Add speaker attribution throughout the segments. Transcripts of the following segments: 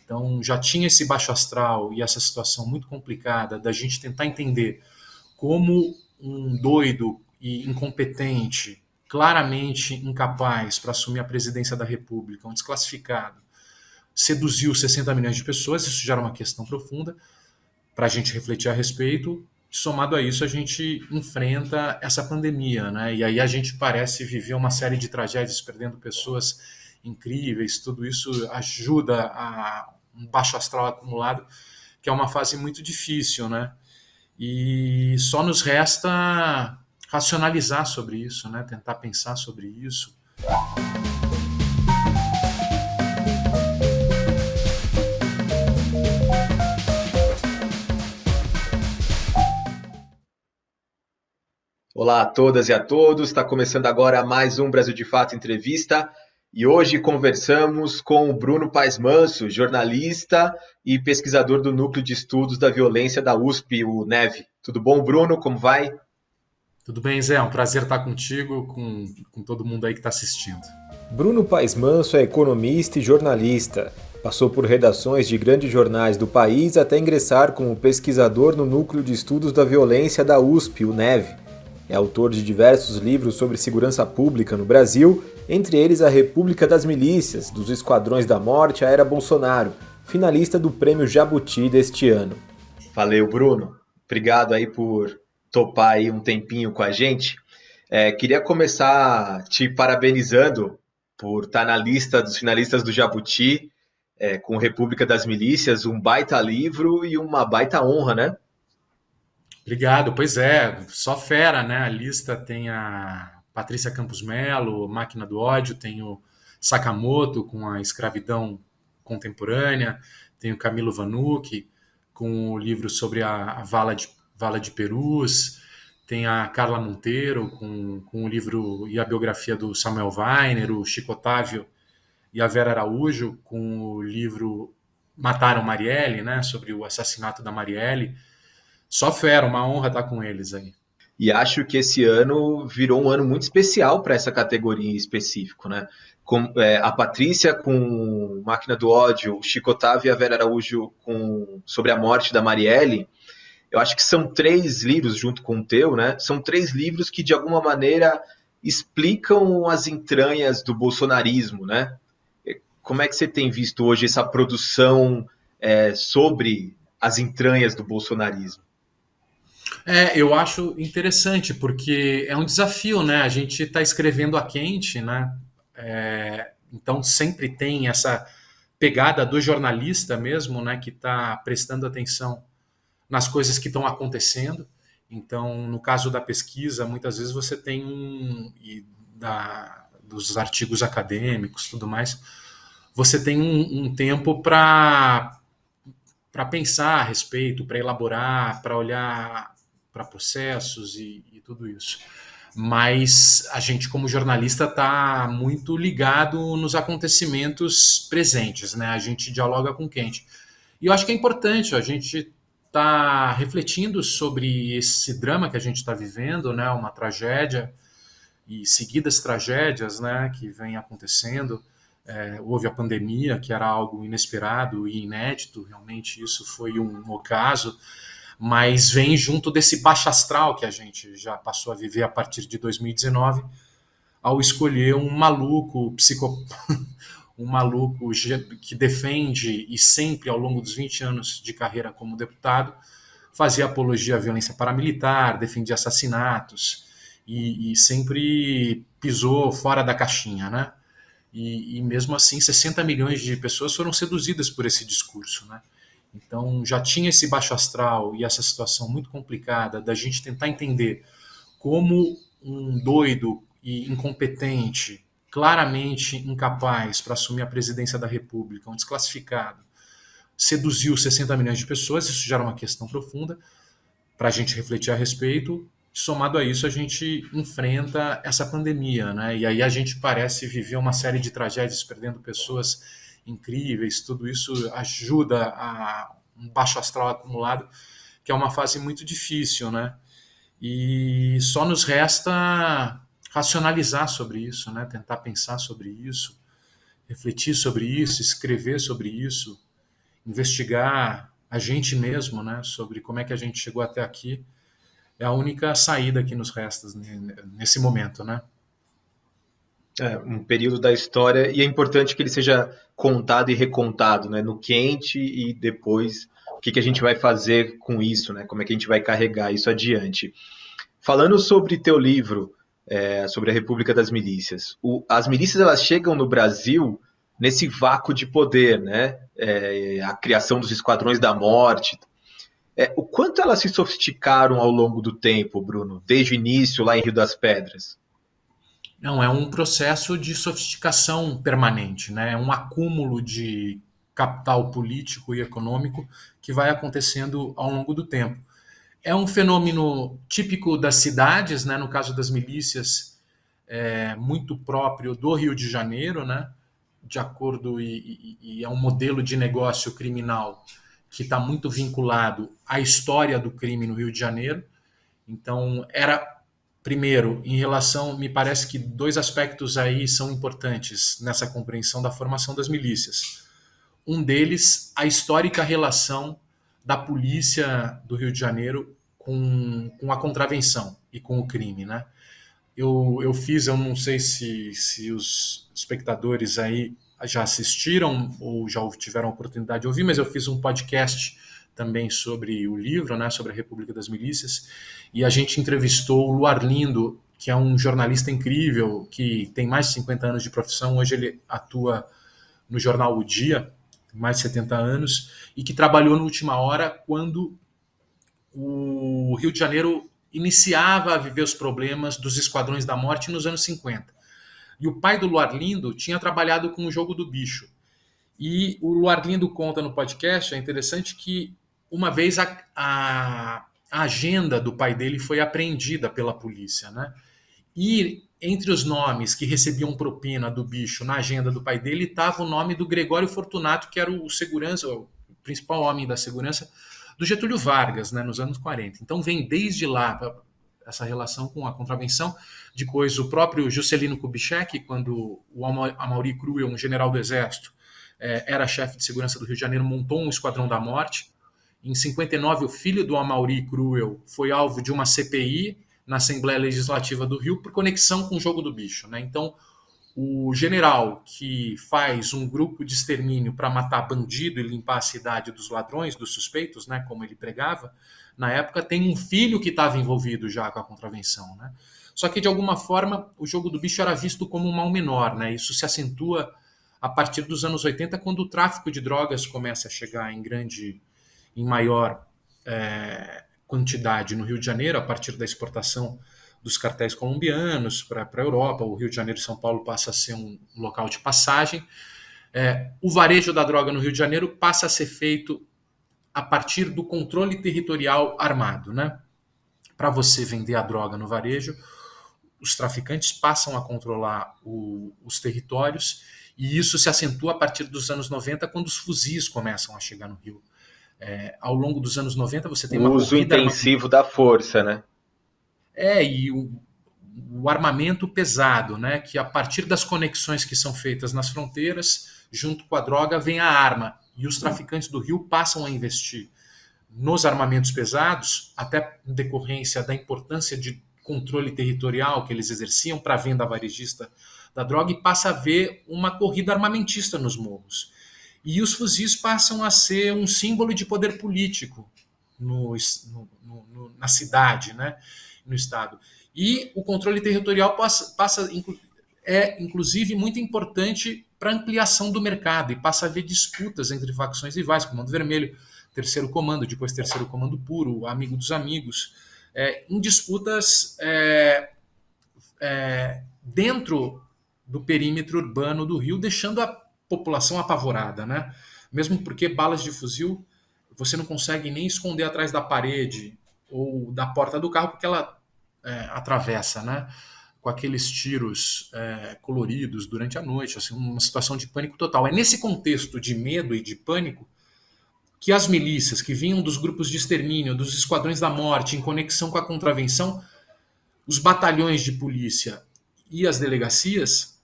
Speaker 1: Então, já tinha esse baixo astral e essa situação muito complicada da gente tentar entender como um doido e incompetente, claramente incapaz para assumir a presidência da República, um desclassificado, seduziu 60 milhões de pessoas. Isso já era uma questão profunda para a gente refletir a respeito. Somado a isso, a gente enfrenta essa pandemia, né? E aí a gente parece viver uma série de tragédias, perdendo pessoas incríveis. Tudo isso ajuda a um baixo astral acumulado, que é uma fase muito difícil, né? E só nos resta racionalizar sobre isso, né? Tentar pensar sobre isso.
Speaker 2: Olá a todas e a todos, está começando agora mais um Brasil de Fato Entrevista e hoje conversamos com o Bruno Paes Manso, jornalista e pesquisador do Núcleo de Estudos da Violência da USP, o NEV. Tudo bom, Bruno? Como vai?
Speaker 1: Tudo bem, Zé? É um prazer estar contigo, com todo mundo aí que está assistindo.
Speaker 3: Bruno Paes Manso é economista e jornalista. Passou por redações de grandes jornais do país até ingressar como pesquisador no Núcleo de Estudos da Violência da USP, o NEV. É autor de diversos livros sobre segurança pública no Brasil, entre eles A República das Milícias, dos Esquadrões da Morte à Era Bolsonaro, finalista do Prêmio Jabuti deste ano.
Speaker 2: Valeu, Bruno. Obrigado aí por topar aí um tempinho com a gente. Queria começar te parabenizando por estar na lista dos finalistas do Jabuti, com República das Milícias, um baita livro e uma baita honra, né?
Speaker 1: Obrigado. Pois é, só fera, né? A lista tem a Patrícia Campos Melo, Máquina do Ódio, tem o Sakamoto com a escravidão contemporânea, tem o Camilo Vanucci com o livro sobre a Vala de Perus, tem a Carla Monteiro com o livro e a biografia do Samuel Weiner, o Chico Otávio e a Vera Araújo com o livro Mataram Marielle, né? Sobre o assassinato da Marielle. Só fera, uma honra estar com eles aí.
Speaker 2: E acho que esse ano virou um ano muito especial para essa categoria em específico, né? A Patrícia com Máquina do Ódio, o Chico Otávio e a Vera Araújo sobre a morte da Marielle. Eu acho que são 3 livros, junto com o teu, né? São 3 livros que, de alguma maneira, explicam as entranhas do bolsonarismo, né? Como é que você tem visto hoje essa produção sobre as entranhas do bolsonarismo?
Speaker 1: Eu acho interessante, porque é um desafio, né? A gente está escrevendo a quente, né? Então sempre tem essa pegada do jornalista mesmo, né? Que está prestando atenção nas coisas que estão acontecendo. Então, no caso da pesquisa, muitas vezes você tem dos artigos acadêmicos, tudo mais, você tem um tempo para pensar a respeito, para elaborar, para olhar para processos e tudo isso. Mas a gente, como jornalista, está muito ligado nos acontecimentos presentes, né? A gente dialoga com quente. E eu acho que é importante a gente estar refletindo sobre esse drama que a gente está vivendo, né? Uma tragédia e seguidas tragédias, né? Que vem acontecendo. Houve a pandemia, que era algo inesperado e inédito, realmente isso foi um ocaso, mas vem junto desse baixo astral que a gente já passou a viver a partir de 2019, ao escolher um maluco um maluco que defende e sempre ao longo dos 20 anos de carreira como deputado fazia apologia à violência paramilitar, defendia assassinatos e sempre pisou fora da caixinha, né? E mesmo assim 60 milhões de pessoas foram seduzidas por esse discurso, né? Então já tinha esse baixo astral e essa situação muito complicada da gente tentar entender como um doido e incompetente, claramente incapaz para assumir a presidência da República, um desclassificado, seduziu 60 milhões de pessoas. Isso já era uma questão profunda para a gente refletir a respeito. Somado a isso, a gente enfrenta essa pandemia, né? E aí a gente parece viver uma série de tragédias, perdendo pessoas incríveis. Tudo isso ajuda a um baixo astral acumulado, que é uma fase muito difícil, né? E só nos resta racionalizar sobre isso, né? Tentar pensar sobre isso, refletir sobre isso, escrever sobre isso, investigar a gente mesmo, né, sobre como é que a gente chegou até aqui, é a única saída que nos resta nesse momento, né?
Speaker 2: É um período da história e é importante que ele seja contado e recontado, né, no quente e depois o que a gente vai fazer com isso, né, como é que a gente vai carregar isso adiante. Falando sobre teu livro, sobre a República das Milícias, as milícias elas chegam no Brasil nesse vácuo de poder, né, a criação dos esquadrões da morte. O quanto elas se sofisticaram ao longo do tempo, Bruno, desde o início lá em Rio das Pedras?
Speaker 1: Não, é um processo de sofisticação permanente, né? É um acúmulo de capital político e econômico que vai acontecendo ao longo do tempo. É um fenômeno típico das cidades, né? No caso das milícias, muito próprio do Rio de Janeiro, né? De acordo e é um modelo de negócio criminal que está muito vinculado à história do crime no Rio de Janeiro. Então, primeiro, em relação, me parece que dois aspectos aí são importantes nessa compreensão da formação das milícias. Um deles, a histórica relação da polícia do Rio de Janeiro com a contravenção e com o crime, né? Eu não sei se os espectadores aí já assistiram ou já tiveram a oportunidade de ouvir, mas eu fiz um podcast também sobre o livro, né, sobre a República das Milícias, e a gente entrevistou o Luarlindo, que é um jornalista incrível, que tem mais de 50 anos de profissão, hoje ele atua no jornal O Dia, mais de 70 anos, e que trabalhou na última hora quando o Rio de Janeiro iniciava a viver os problemas dos esquadrões da morte nos anos 50. E o pai do Luarlindo tinha trabalhado com o Jogo do Bicho. E o Luarlindo conta no podcast, é interessante que uma vez a agenda do pai dele foi apreendida pela polícia, né? E entre os nomes que recebiam propina do bicho na agenda do pai dele estava o nome do Gregório Fortunato, que era o segurança, o principal homem da segurança do Getúlio Vargas, né, nos anos 40. Então vem desde lá essa relação com a contravenção. Depois o próprio Juscelino Kubitschek, quando o Amaury Cruel, um general do Exército, era chefe de segurança do Rio de Janeiro, montou um esquadrão da morte. Em 59, o filho do Amaury Cruel foi alvo de uma CPI na Assembleia Legislativa do Rio por conexão com o Jogo do Bicho, né? Então, o general que faz um grupo de extermínio para matar bandido e limpar a cidade dos ladrões, dos suspeitos, né, como ele pregava, na época tem um filho que estava envolvido já com a contravenção, né? Só que, de alguma forma, o Jogo do Bicho era visto como um mal menor, né? Isso se acentua a partir dos anos 80, quando o tráfico de drogas começa a chegar em maior quantidade no Rio de Janeiro, a partir da exportação dos cartéis colombianos para a Europa. O Rio de Janeiro e São Paulo passa a ser um local de passagem. O varejo da droga no Rio de Janeiro passa a ser feito a partir do controle territorial armado, né? Para você vender a droga no varejo, os traficantes passam a controlar os territórios, e isso se acentua a partir dos anos 90, quando os fuzis começam a chegar no Rio. Ao longo dos anos 90 você tem
Speaker 2: o uso intensivo da força, né?
Speaker 1: E o armamento pesado, né? Que a partir das conexões que são feitas nas fronteiras, junto com a droga, vem a arma. E os traficantes do Rio passam a investir nos armamentos pesados, até em decorrência da importância de controle territorial que eles exerciam para a venda varejista da droga, e passa a haver uma corrida armamentista nos morros. E os fuzis passam a ser um símbolo de poder político na cidade, né? No estado. E o controle territorial é, inclusive, muito importante para a ampliação do mercado, e passa a haver disputas entre facções rivais, Comando Vermelho, Terceiro Comando, depois Terceiro Comando Puro, Amigo dos Amigos, em disputas dentro do perímetro urbano do Rio, deixando a população apavorada, né? Mesmo porque balas de fuzil você não consegue nem esconder atrás da parede ou da porta do carro, porque ela atravessa, né? Com aqueles tiros coloridos durante a noite, assim, uma situação de pânico total. É nesse contexto de medo e de pânico que as milícias, que vinham dos grupos de extermínio, dos esquadrões da morte, em conexão com a contravenção, os batalhões de polícia e as delegacias,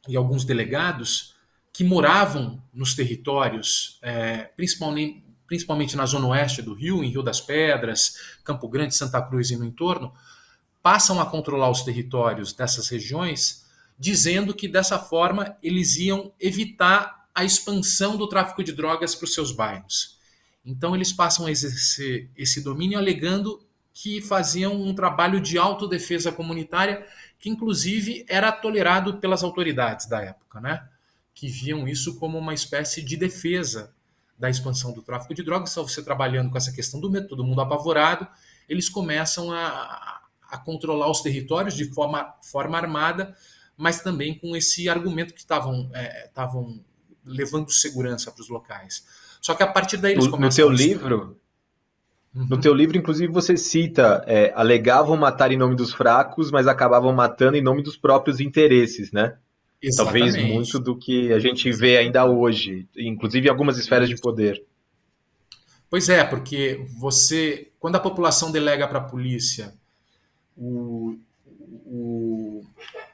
Speaker 1: e alguns delegados, que moravam nos territórios, principalmente na zona oeste do Rio, em Rio das Pedras, Campo Grande, Santa Cruz e no entorno, passam a controlar os territórios dessas regiões, dizendo que dessa forma eles iam evitar a expansão do tráfico de drogas para os seus bairros. Então eles passam a exercer esse domínio alegando que faziam um trabalho de autodefesa comunitária que inclusive era tolerado pelas autoridades da época, né? Que viam isso como uma espécie de defesa da expansão do tráfico de drogas. Então você trabalhando com essa questão do medo, todo mundo apavorado, eles começam a controlar os territórios de forma armada, mas também com esse argumento que estavam levando segurança para os locais. Só que a partir daí eles começam...
Speaker 2: No teu livro, inclusive, você cita, alegavam matar em nome dos fracos, mas acabavam matando em nome dos próprios interesses, né?
Speaker 1: Exatamente.
Speaker 2: Talvez muito do que a gente vê ainda hoje, inclusive em algumas esferas de poder.
Speaker 1: Pois é, porque quando a população delega para a polícia o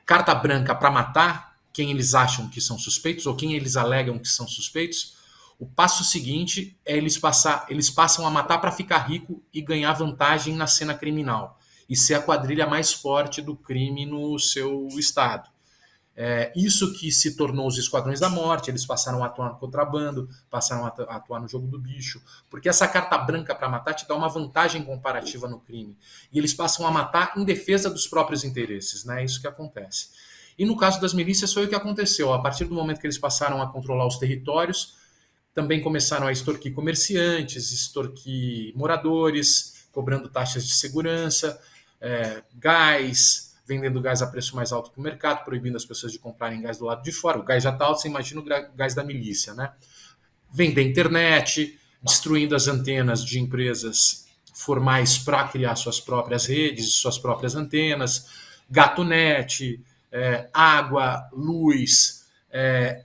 Speaker 1: carta branca para matar quem eles acham que são suspeitos ou quem eles alegam que são suspeitos, o passo seguinte é eles passam a matar para ficar rico e ganhar vantagem na cena criminal e ser a quadrilha mais forte do crime no seu estado. Isso que se tornou os Esquadrões da Morte, eles passaram a atuar no contrabando, passaram a atuar no jogo do bicho, porque essa carta branca para matar te dá uma vantagem comparativa no crime. E eles passam a matar em defesa dos próprios interesses, né? É isso que acontece. E no caso das milícias foi o que aconteceu. A partir do momento que eles passaram a controlar os territórios, também começaram a extorquir comerciantes, extorquir moradores, cobrando taxas de segurança, gás, vendendo gás a preço mais alto que o mercado, proibindo as pessoas de comprarem gás do lado de fora. O gás já está alto, você imagina o gás da milícia, né? Vender internet, destruindo as antenas de empresas formais para criar suas próprias redes, suas próprias antenas, GatoNet, água, luz,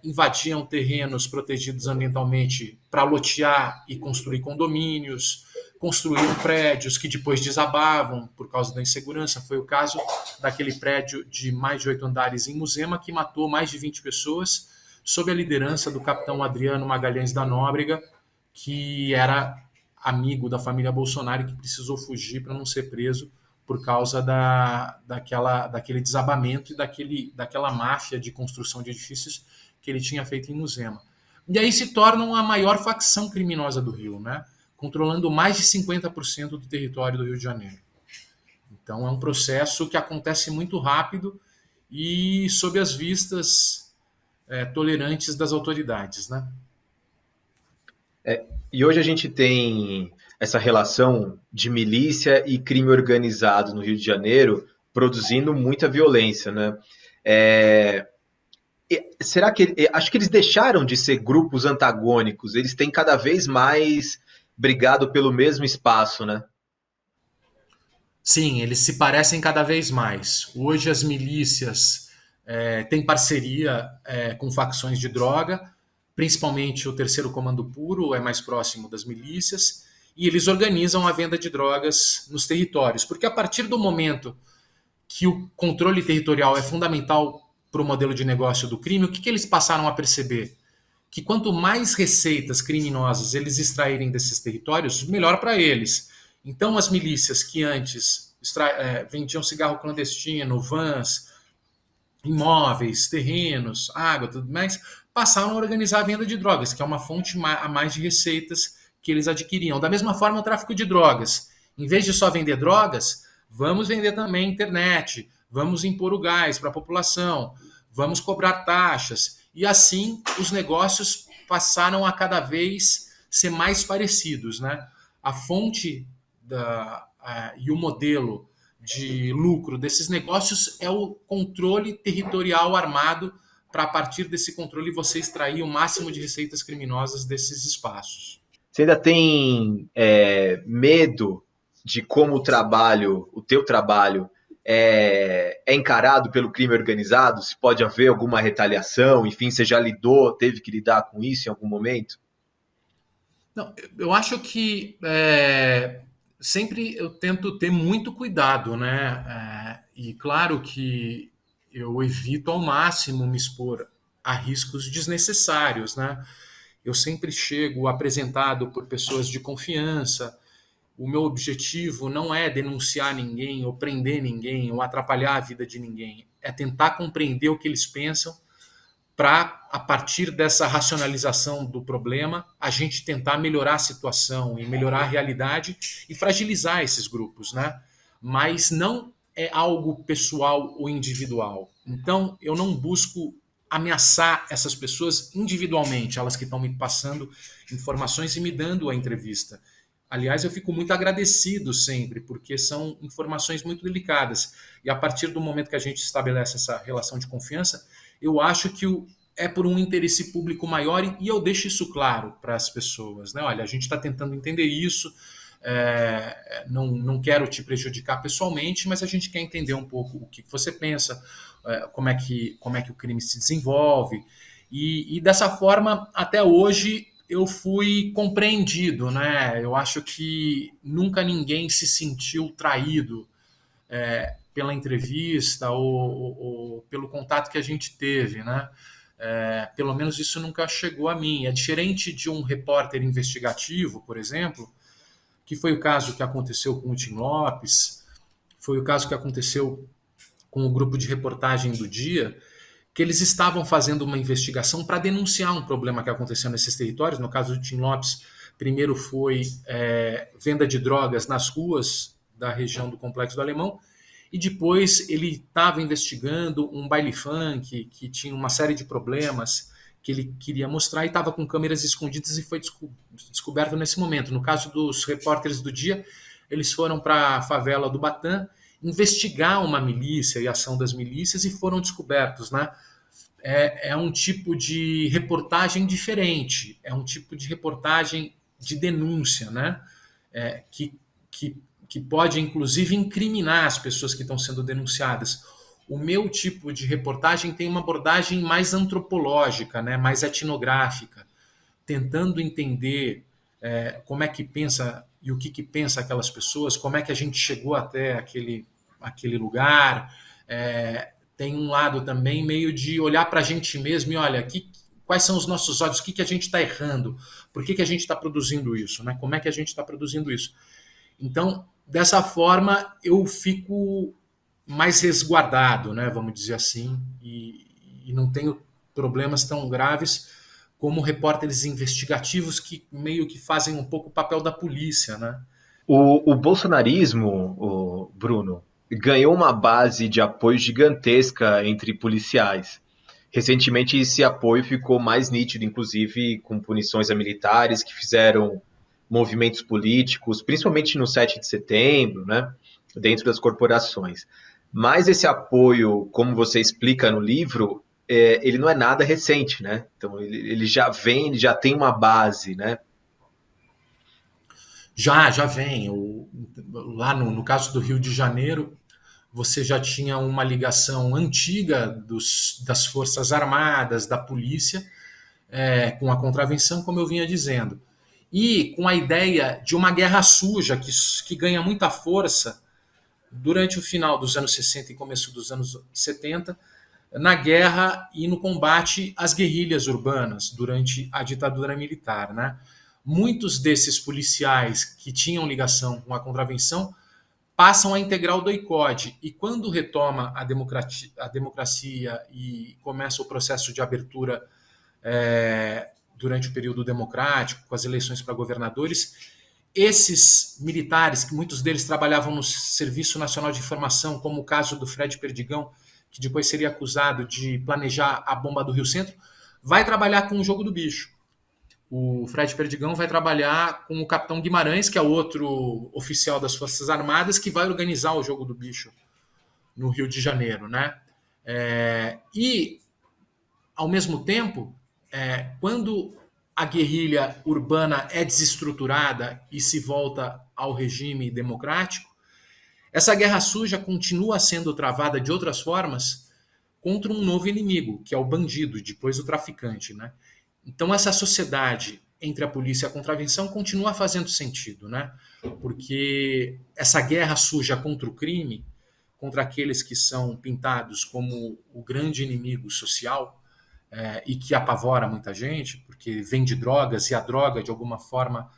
Speaker 1: invadiam terrenos protegidos ambientalmente para lotear e construir condomínios, construíam prédios que depois desabavam por causa da insegurança. Foi o caso daquele prédio de mais de 8 andares em Muzema, que matou mais de 20 pessoas, sob a liderança do capitão Adriano Magalhães da Nóbrega, que era amigo da família Bolsonaro e que precisou fugir para não ser preso por causa daquele desabamento e daquela máfia de construção de edifícios que ele tinha feito em Muzema. E aí se tornam a maior facção criminosa do Rio, né? Controlando mais de 50% do território do Rio de Janeiro. Então é um processo que acontece muito rápido e sob as vistas tolerantes das autoridades, né?
Speaker 2: E hoje a gente tem essa relação de milícia e crime organizado no Rio de Janeiro produzindo muita violência, né? Será que... Acho que eles deixaram de ser grupos antagônicos, eles têm cada vez mais brigado pelo mesmo espaço, né?
Speaker 1: Sim, eles se parecem cada vez mais. Hoje as milícias têm parceria com facções de droga, principalmente o Terceiro Comando Puro é mais próximo das milícias, e eles organizam a venda de drogas nos territórios, porque a partir do momento que o controle territorial é fundamental para o modelo de negócio do crime, o que eles passaram a perceber? Que quanto mais receitas criminosas eles extraírem desses territórios, melhor para eles. Então as milícias que antes vendiam cigarro clandestino, vans, imóveis, terrenos, água, tudo mais, passaram a organizar a venda de drogas, que é uma fonte a mais de receitas que eles adquiriam. Da mesma forma, o tráfico de drogas. Em vez de só vender drogas, vamos vender também internet, vamos impor o gás para a população, vamos cobrar taxas. E assim os negócios passaram a cada vez ser mais parecidos, né? A fonte e o modelo de lucro desses negócios é o controle territorial armado para, a partir desse controle, você extrair o máximo de receitas criminosas desses espaços.
Speaker 2: Você ainda tem medo de como o teu trabalho é encarado pelo crime organizado? Se pode haver alguma retaliação? Enfim, você já teve que lidar com isso em algum momento?
Speaker 1: Não, eu acho que sempre eu tento ter muito cuidado, né? E claro que eu evito ao máximo me expor a riscos desnecessários, né? Eu sempre chego apresentado por pessoas de confiança. O meu objetivo não é denunciar ninguém, ou prender ninguém, ou atrapalhar a vida de ninguém. É tentar compreender o que eles pensam para, a partir dessa racionalização do problema, a gente tentar melhorar a situação e melhorar a realidade e fragilizar esses grupos, né? Mas não é algo pessoal ou individual. Então, eu não busco ameaçar essas pessoas individualmente, elas que estão me passando informações e me dando a entrevista. Aliás, eu fico muito agradecido sempre, porque são informações muito delicadas. E a partir do momento que a gente estabelece essa relação de confiança, eu acho que é por um interesse público maior e eu deixo isso claro para as pessoas, né? Olha, a gente está tentando entender isso, não quero te prejudicar pessoalmente, mas a gente quer entender um pouco o que você pensa, como é que o crime se desenvolve. E dessa forma, até hoje, eu fui compreendido, né? Eu acho que nunca ninguém se sentiu traído pela entrevista ou pelo contato que a gente teve, né? Pelo menos isso nunca chegou a mim. É diferente de um repórter investigativo, por exemplo, que foi o caso que aconteceu com o Tim Lopes, foi o caso que aconteceu com o grupo de reportagem do Dia, que eles estavam fazendo uma investigação para denunciar um problema que aconteceu nesses territórios. No caso do Tim Lopes, primeiro foi venda de drogas nas ruas da região do Complexo do Alemão, e depois ele estava investigando um baile funk que tinha uma série de problemas que ele queria mostrar e estava com câmeras escondidas e foi descoberto nesse momento. No caso dos repórteres do Dia, eles foram para a favela do Batã investigar uma milícia e a ação das milícias e foram descobertos, né? É um tipo de reportagem diferente, é um tipo de reportagem de denúncia, né? Que pode, inclusive, incriminar as pessoas que estão sendo denunciadas. O meu tipo de reportagem tem uma abordagem mais antropológica, né? Mais etnográfica, tentando entender como é que pensa e o que pensa aquelas pessoas, como é que a gente chegou até aquele lugar. Tem um lado também meio de olhar para a gente mesmo e olha, quais são os nossos olhos, o que a gente está errando, por que a gente está produzindo isso, né? Como é que a gente está produzindo isso. Então, dessa forma, eu fico mais resguardado, né? Vamos dizer assim, e não tenho problemas tão graves como repórteres investigativos que meio que fazem um pouco o papel da polícia, né?
Speaker 2: O bolsonarismo, Bruno, ganhou uma base de apoio gigantesca entre policiais. Recentemente, esse apoio ficou mais nítido, inclusive com punições a militares que fizeram movimentos políticos, principalmente no 7 de setembro, né, dentro das corporações. Mas esse apoio, como você explica no livro, ele não é nada recente, né? Então, ele já vem, ele já tem uma base, né?
Speaker 1: Já vem. Lá no caso do Rio de Janeiro, você já tinha uma ligação antiga das Forças Armadas, da polícia, com a contravenção, como eu vinha dizendo. E com a ideia de uma guerra suja que ganha muita força durante o final dos anos 60 e começo dos anos 70, na guerra e no combate às guerrilhas urbanas durante a ditadura militar, né? Muitos desses policiais que tinham ligação com a contravenção passam a integrar o DOI-CODE. E quando retoma a democracia e começa o processo de abertura durante o período democrático, com as eleições para governadores, esses militares, que muitos deles trabalhavam no Serviço Nacional de Informação, como o caso do Fred Perdigão, que depois seria acusado de planejar a bomba do Rio Centro, vai trabalhar com o jogo do bicho. O Fred Perdigão vai trabalhar com o Capitão Guimarães, que é outro oficial das Forças Armadas, que vai organizar o jogo do bicho no Rio de Janeiro, né? E, ao mesmo tempo, quando a guerrilha urbana é desestruturada e se volta ao regime democrático, essa guerra suja continua sendo travada de outras formas contra um novo inimigo, que é o bandido, e depois o traficante, né? Então, essa sociedade entre a polícia e a contravenção continua fazendo sentido, né? Porque essa guerra suja contra o crime, contra aqueles que são pintados como o grande inimigo social, e que apavora muita gente, porque vende drogas e a droga, de alguma forma,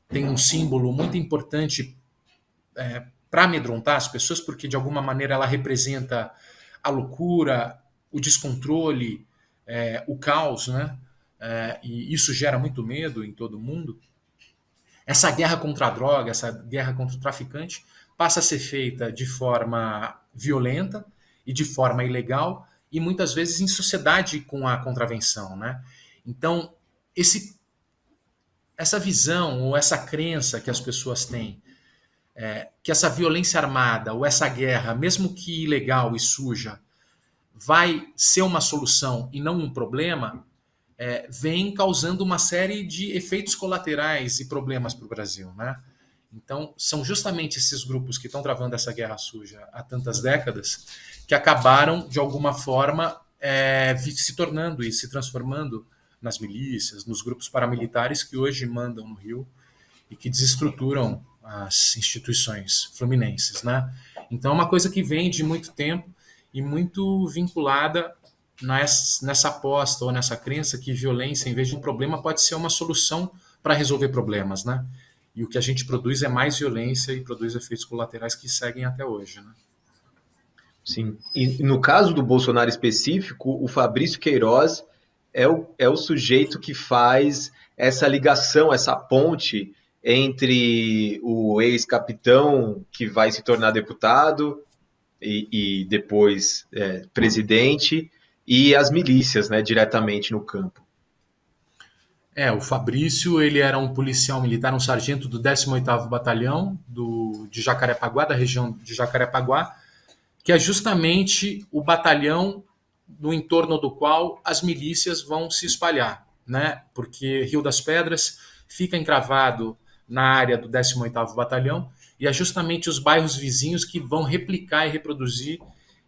Speaker 1: tem um símbolo muito importante para amedrontar as pessoas, porque de alguma maneira ela representa a loucura, o descontrole, o caos, né? E isso gera muito medo em todo mundo. Essa guerra contra a droga, essa guerra contra o traficante, passa a ser feita de forma violenta e de forma ilegal, e muitas vezes em sociedade com a contravenção, né? Então, essa visão ou essa crença que as pessoas têm, que essa violência armada ou essa guerra, mesmo que ilegal e suja, vai ser uma solução e não um problema, vem causando uma série de efeitos colaterais e problemas para o Brasil, né? Então, são justamente esses grupos que estão travando essa guerra suja há tantas décadas que acabaram, de alguma forma, se tornando e se transformando nas milícias, nos grupos paramilitares que hoje mandam no Rio e que desestruturam as instituições fluminenses, né? Então, é uma coisa que vem de muito tempo e muito vinculada nessa aposta ou nessa crença que violência, em vez de um problema, pode ser uma solução para resolver problemas, né? E o que a gente produz é mais violência e produz efeitos colaterais que seguem até hoje, né?
Speaker 2: Sim. E no caso do Bolsonaro específico, o Fabrício Queiroz é o sujeito que faz essa ligação, essa ponte entre o ex-capitão que vai se tornar deputado e depois presidente e as milícias, né, diretamente no campo.
Speaker 1: O Fabrício, ele era um policial militar, um sargento do 18º Batalhão de Jacarepaguá, da região de Jacarepaguá, que é justamente o batalhão no entorno do qual as milícias vão se espalhar, né? Porque Rio das Pedras fica encravado na área do 18º Batalhão e é justamente os bairros vizinhos que vão replicar e reproduzir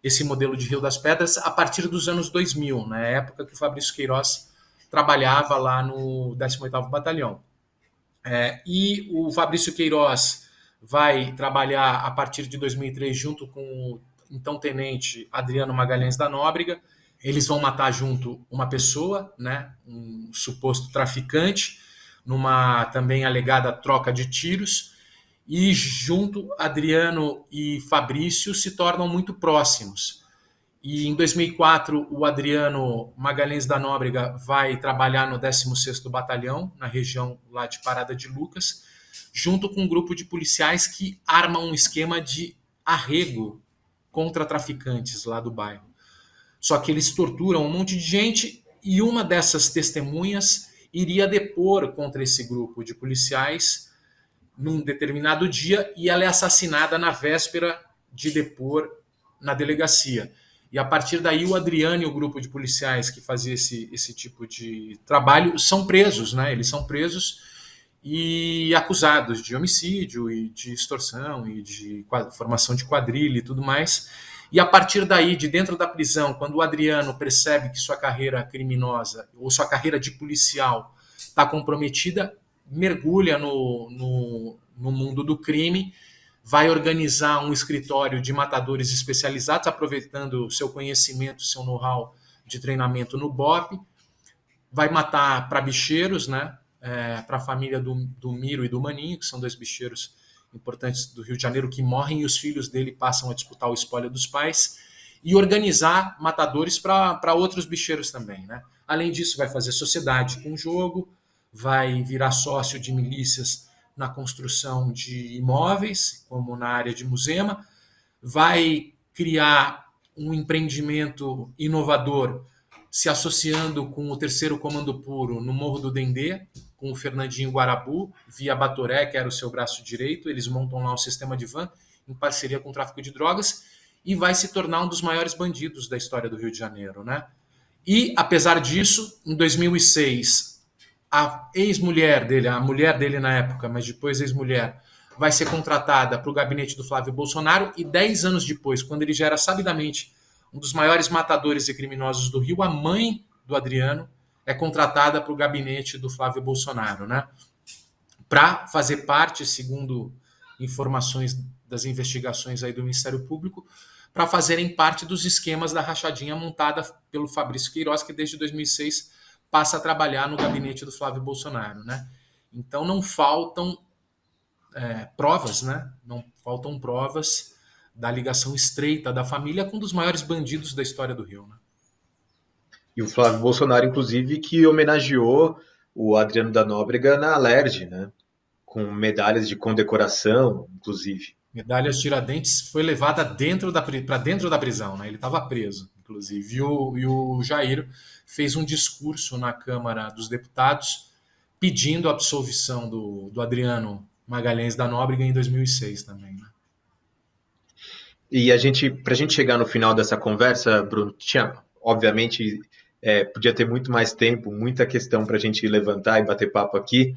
Speaker 1: esse modelo de Rio das Pedras a partir dos anos 2000, na época que o Fabrício Queiroz trabalhava lá no 18º Batalhão. E o Fabrício Queiroz vai trabalhar a partir de 2003 junto com o então tenente Adriano Magalhães da Nóbrega. Eles vão matar junto uma pessoa, né, um suposto traficante, numa também alegada troca de tiros, e junto Adriano e Fabrício se tornam muito próximos. E em 2004 o Adriano Magalhães da Nóbrega vai trabalhar no 16º Batalhão, na região lá de Parada de Lucas, junto com um grupo de policiais que armam um esquema de arrego contra traficantes lá do bairro. Só que eles torturam um monte de gente e uma dessas testemunhas iria depor contra esse grupo de policiais num determinado dia e ela é assassinada na véspera de depor na delegacia. E a partir daí o Adriano e o grupo de policiais que fazia esse tipo de trabalho são presos, né? Eles são presos e acusados de homicídio e de extorsão e de formação de quadrilha e tudo mais. E a partir daí, de dentro da prisão, quando o Adriano percebe que sua carreira criminosa ou sua carreira de policial está comprometida, mergulha no mundo do crime, vai organizar um escritório de matadores especializados, aproveitando seu conhecimento, seu know-how de treinamento no BOPE, vai matar para bicheiros, né? Para a família do Miro e do Maninho, que são dois bicheiros importantes do Rio de Janeiro, que morrem e os filhos dele passam a disputar o espólio dos pais, e organizar matadores para outros bicheiros também, né? Além disso, vai fazer sociedade com o jogo, vai virar sócio de milícias na construção de imóveis, como na área de Muzema, vai criar um empreendimento inovador se associando com o 3º Comando Puro no Morro do Dendê, com o Fernandinho Guarabu, via Batoré, que era o seu braço direito. Eles montam lá um sistema de van em parceria com o tráfico de drogas e vai se tornar um dos maiores bandidos da história do Rio de Janeiro, né? E, apesar disso, em 2006, a ex-mulher dele, a mulher dele na época, mas depois ex-mulher, vai ser contratada para o gabinete do Flávio Bolsonaro e 10 anos depois, quando ele já era sabidamente um dos maiores matadores e criminosos do Rio, a mãe do Adriano é contratada para o gabinete do Flávio Bolsonaro, né? Para fazer parte, segundo informações das investigações aí do Ministério Público, para fazerem parte dos esquemas da rachadinha montada pelo Fabrício Queiroz, que desde 2006 passa a trabalhar no gabinete do Flávio Bolsonaro, né? Então não faltam provas, né? Não faltam provas da ligação estreita da família com um dos maiores bandidos da história do Rio, né?
Speaker 2: E o Flávio Bolsonaro, inclusive, que homenageou o Adriano da Nóbrega na Alerj, né? Com medalhas de condecoração, inclusive.
Speaker 1: Medalhas Tiradentes foi levada para dentro da prisão, né? Ele estava preso, inclusive. E o Jair fez um discurso na Câmara dos Deputados pedindo a absolvição do Adriano Magalhães da Nóbrega em 2006 também, né?
Speaker 2: E para a gente chegar no final dessa conversa, Bruno, obviamente, podia ter muito mais tempo, muita questão para a gente levantar e bater papo aqui,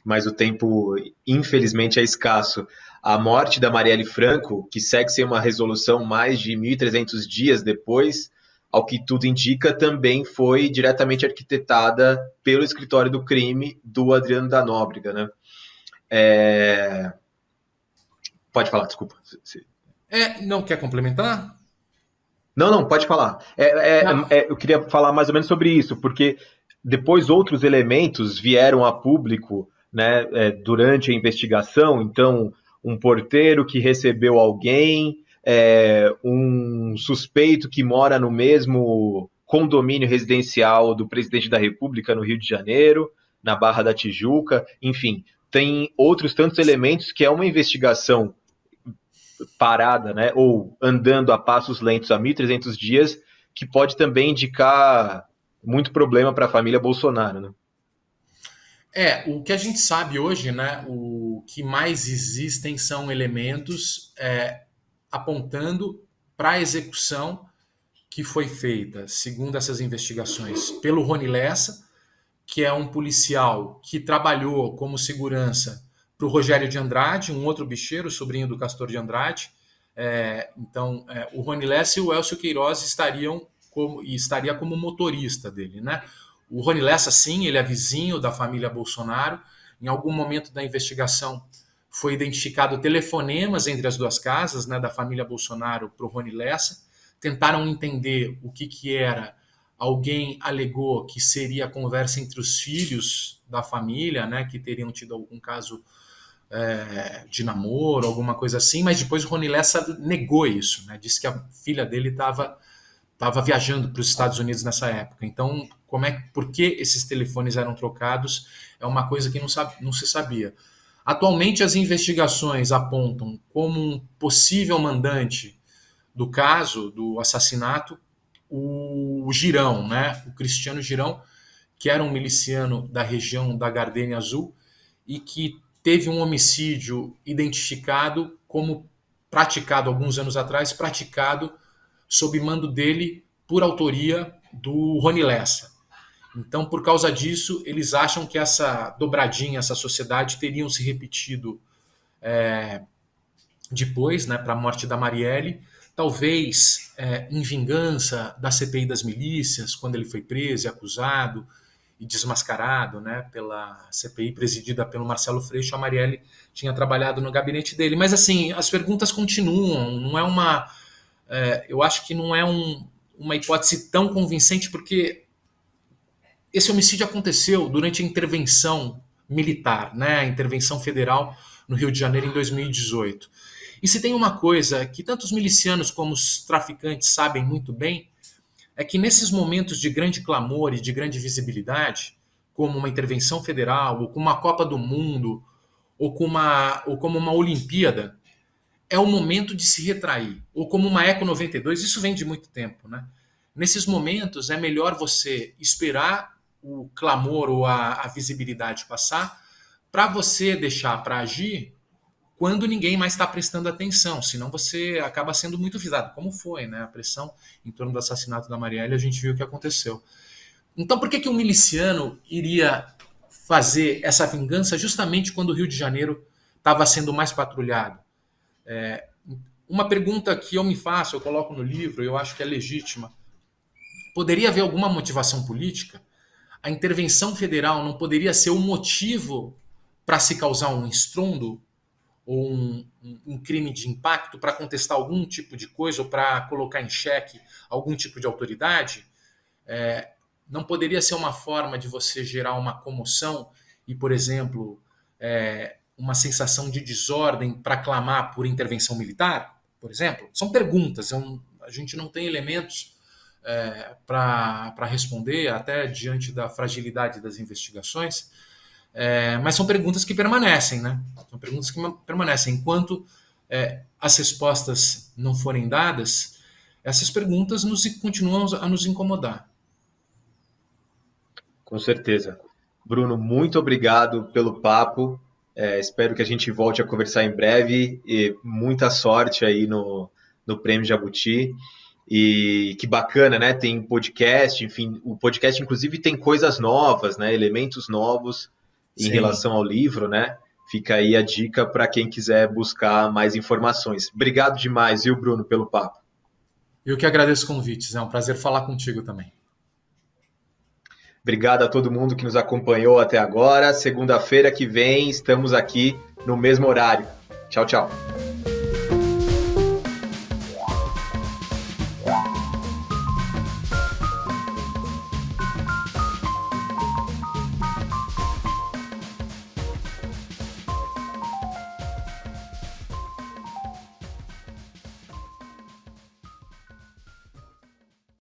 Speaker 2: mas o tempo, infelizmente, é escasso. A morte da Marielle Franco, que segue sem uma resolução mais de 1.300 dias depois, ao que tudo indica, também foi diretamente arquitetada pelo escritório do crime do Adriano da Nóbrega, né? Pode falar, desculpa.
Speaker 1: Não quer complementar?
Speaker 2: Não, pode falar. Eu queria falar mais ou menos sobre isso, porque depois outros elementos vieram a público, né, durante a investigação. Então, um porteiro que recebeu alguém, um suspeito que mora no mesmo condomínio residencial do presidente da República no Rio de Janeiro, na Barra da Tijuca. Enfim, tem outros tantos elementos que é uma investigação parada, né, ou andando a passos lentos há 1.300 dias, que pode também indicar muito problema para a família Bolsonaro, né?
Speaker 1: O que a gente sabe hoje, né, o que mais existem são elementos apontando para a execução que foi feita, segundo essas investigações, pelo Rony Lessa, que é um policial que trabalhou como segurança para o Rogério de Andrade, um outro bicheiro, sobrinho do Castor de Andrade. Então, o Rony Lessa e o Elcio Queiroz estaria como motorista dele, né? O Rony Lessa, sim, ele é vizinho da família Bolsonaro. Em algum momento da investigação foi identificado telefonemas entre as duas casas, né, da família Bolsonaro para o Rony Lessa. Tentaram entender o que era. Alguém alegou que seria a conversa entre os filhos da família, né, que teriam tido algum caso de namoro, alguma coisa assim, mas depois o Rony Lessa negou isso, né, disse que a filha dele estava viajando para os Estados Unidos nessa época. Então, por que esses telefones eram trocados é uma coisa que não se sabia. Atualmente, as investigações apontam como um possível mandante do caso, do assassinato, o Girão, né? O Cristiano Girão, que era um miliciano da região da Gardênia Azul e que teve um homicídio identificado como praticado, alguns anos atrás, praticado sob mando dele por autoria do Rony Lessa. Então, por causa disso, eles acham que essa dobradinha, essa sociedade teriam se repetido depois, né, para a morte da Marielle, talvez em vingança da CPI das milícias, quando ele foi preso e acusado e desmascarado, né, pela CPI presidida pelo Marcelo Freixo. A Marielle tinha trabalhado no gabinete dele. Mas, assim, as perguntas continuam, não é eu acho que não é uma hipótese tão convincente, porque esse homicídio aconteceu durante a intervenção militar, né, a intervenção federal no Rio de Janeiro em 2018. E se tem uma coisa que tanto os milicianos como os traficantes sabem muito bem, é que nesses momentos de grande clamor e de grande visibilidade, como uma intervenção federal, ou como uma Copa do Mundo, ou como uma Olimpíada, é o momento de se retrair, ou como uma Eco 92, isso vem de muito tempo, né? Nesses momentos é melhor você esperar o clamor ou a visibilidade passar para você deixar para agir quando ninguém mais está prestando atenção, senão você acaba sendo muito visado, como foi, né? A pressão em torno do assassinato da Marielle, a gente viu o que aconteceu. Então por que um miliciano iria fazer essa vingança justamente quando o Rio de Janeiro estava sendo mais patrulhado? Uma pergunta que eu me faço, eu coloco no livro, eu acho que é legítima. Poderia haver alguma motivação política? A intervenção federal não poderia ser o motivo para se causar um estrondo? ou um crime de impacto para contestar algum tipo de coisa ou para colocar em xeque algum tipo de autoridade, não poderia ser uma forma de você gerar uma comoção e, por exemplo, uma sensação de desordem para clamar por intervenção militar, por exemplo? São perguntas, a gente não tem elementos para responder, até diante da fragilidade das investigações, mas são perguntas que permanecem, né? São perguntas que permanecem. Enquanto as respostas não forem dadas, essas perguntas continuam a nos incomodar.
Speaker 2: Com certeza. Bruno, muito obrigado pelo papo. Espero que a gente volte a conversar em breve e muita sorte aí no Prêmio Jabuti. E que bacana, né? Tem podcast, enfim, o podcast inclusive tem coisas novas, né? Elementos novos em relação ao livro, né? Fica aí a dica para quem quiser buscar mais informações. Obrigado demais, viu, Bruno, pelo papo.
Speaker 1: Eu que agradeço o convite, é um prazer falar contigo também.
Speaker 2: Obrigado a todo mundo que nos acompanhou até agora. Segunda-feira que vem estamos aqui no mesmo horário. Tchau, tchau.